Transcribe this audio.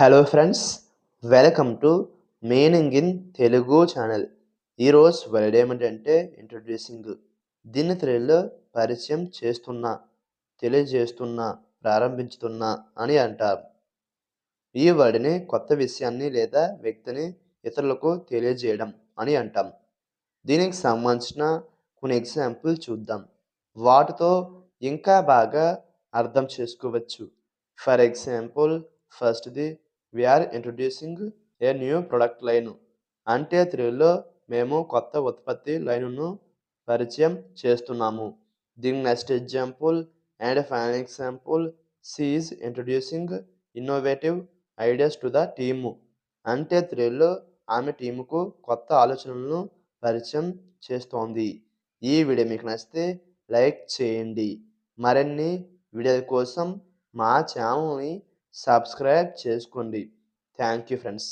Hello friends, welcome to meaning in Telugu channel. ఈరోజు word ఏమిటంటే introducing. దీన్ని తెలుగులో పరిచయం చేస్తున్నా, తెలియజేస్తున్నా, ప్రారంభించుతున్నా అని అంటారు. ఈ వర్డ్ని కొత్త విషయాన్ని లేదా వ్యక్తిని ఇతరులకు తెలియజేయడం అని అంటాం. దీనికి సంబంధించిన కొన్ని ఎగ్జాంపుల్ చూద్దాం. వాటితో ఇంకా బాగా అర్థం చేసుకోవచ్చు. ఫర్ ఎగ్జాంపుల్, ఫస్ట్‌ది we are introducing a new product line. అంటే తెలుగులో మేము కొత్త ఉత్పత్తి లైనును పరిచయం చేస్తున్నాము. దీని next example and final example, she is introducing innovative ideas to the team. అంటే తెలుగులో ఆమె టీముకు కొత్త ఆలోచనలను పరిచయం చేస్తోంది. ఈ వీడియో మీకు నచ్చితే లైక్ చేయండి. మరిన్ని వీడియోల కోసం మా ఛానల్ని సబ్స్క్రైబ్ చేసుకోండి. Thank you friends.